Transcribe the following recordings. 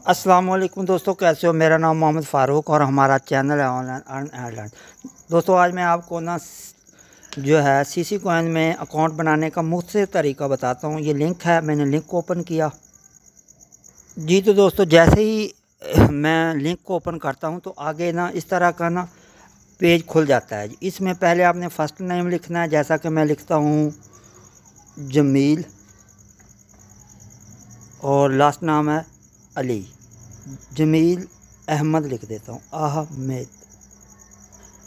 अस्सलाम वालेकुम दोस्तों, कैसे हो। मेरा नाम मोहम्मद फ़ारूक और हमारा चैनल है ऑनलाइन अर्न आयरलैंड। दोस्तों आज मैं आपको ना जो है सीसी कॉइन में अकाउंट बनाने का मुख्तसर तरीका बताता हूँ। ये लिंक है, मैंने लिंक को ओपन किया जी। तो दोस्तों जैसे ही मैं लिंक को ओपन करता हूँ तो आगे ना इस तरह का ना पेज खुल जाता है। इसमें पहले आपने फ़र्स्ट नेम लिखना है, जैसा कि मैं लिखता हूँ जमील, और लास्ट नाम है अली। जमील अहमद लिख देता हूँ, अहमद।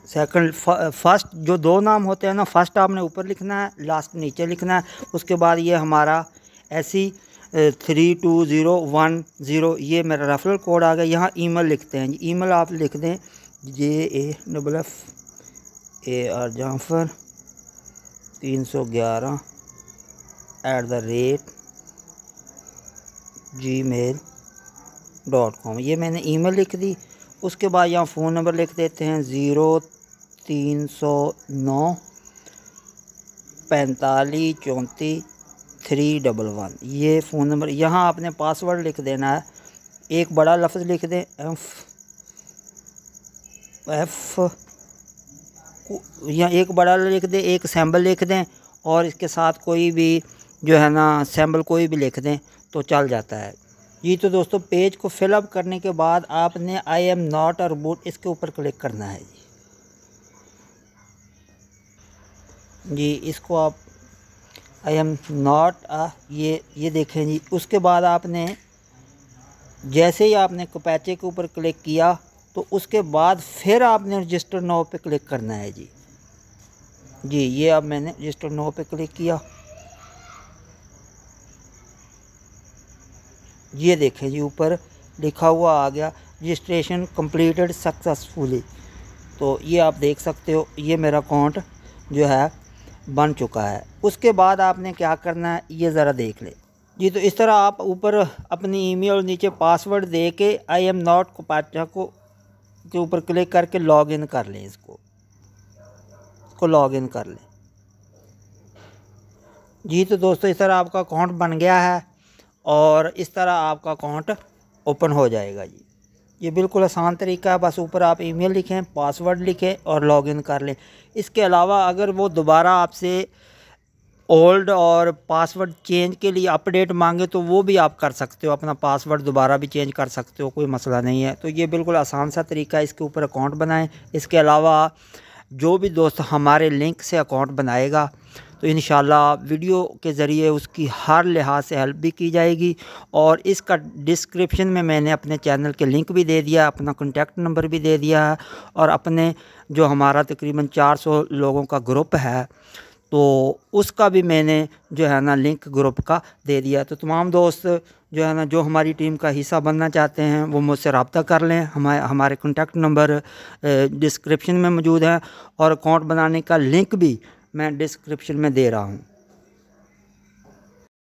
सेकंड फर्स्ट जो दो नाम होते हैं ना, फर्स्ट आपने ऊपर लिखना है, लास्ट नीचे लिखना है। उसके बाद ये हमारा ऐसी 32010, ये मेरा रेफरल कोड आ गया। यहाँ ईमेल लिखते हैं, ईमेल आप लिख दें JAFFAR जाफर 311@gmail.com। ये मैंने ईमेल लिख दी। उसके बाद यहाँ फ़ोन नंबर लिख देते हैं 0309 45 34 311। ये फ़ोन नंबर। यहाँ आपने पासवर्ड लिख देना है, एक बड़ा लफ्ज़ लिख दें एफ, यहाँ एक बड़ा लिख दें, एक सैम्बल लिख दें, और इसके साथ कोई भी जो है ना सैम्बल कोई भी लिख दें तो चल जाता है जी। तो दोस्तों पेज को फिलअप करने के बाद आपने I am not a robot इसके ऊपर क्लिक करना है जी। इसको आप आई एम नॉट ये देखें जी। उसके बाद आपने जैसे ही आपने कैप्चा के ऊपर क्लिक किया तो उसके बाद फिर आपने रजिस्टर नाउ पे क्लिक करना है जी। ये अब मैंने रजिस्टर नाउ पे क्लिक किया। ये देखें जी, ऊपर लिखा हुआ आ गया रजिस्ट्रेशन कंप्लीटेड सक्सेसफुली। तो ये आप देख सकते हो, ये मेरा अकाउंट जो है बन चुका है। उसके बाद आपने क्या करना है ये ज़रा देख ले जी। तो इस तरह आप ऊपर अपनी ईमेल और नीचे पासवर्ड दे के आई एम नॉट कैप्चा को के ऊपर क्लिक करके लॉगिन कर लें। इसको लॉगिन कर लें जी। तो दोस्तों इस तरह आपका अकाउंट बन गया है और इस तरह आपका अकाउंट ओपन हो जाएगा जी। ये बिल्कुल आसान तरीका है, बस ऊपर आप ईमेल लिखें, पासवर्ड लिखें और लॉगिन कर लें। इसके अलावा अगर वो दोबारा आपसे ओल्ड और पासवर्ड चेंज के लिए अपडेट मांगे तो वो भी आप कर सकते हो, अपना पासवर्ड दोबारा भी चेंज कर सकते हो, कोई मसला नहीं है। तो ये बिल्कुल आसान सा तरीका है, इसके ऊपर अकाउंट बनाएं। इसके अलावा जो भी दोस्त हमारे लिंक से अकाउंट बनाएगा तो इंशाल्लाह वीडियो के ज़रिए उसकी हर लिहाज से हेल्प भी की जाएगी। और इसका डिस्क्रिप्शन में मैंने अपने चैनल के लिंक भी दे दिया, अपना कॉन्टैक्ट नंबर भी दे दिया है, और अपने जो हमारा तकरीबन 400 लोगों का ग्रुप है तो उसका भी मैंने जो है ना लिंक ग्रुप का दे दिया। तो तमाम दोस्त जो है ना जो हमारी टीम का हिस्सा बनना चाहते हैं वो मुझसे रब्ता कर लें। हमारे कॉन्टैक्ट नंबर डिस्क्रिप्शन में मौजूद है और अकाउंट बनाने का लिंक भी मैं डिस्क्रिप्शन में दे रहा हूँ।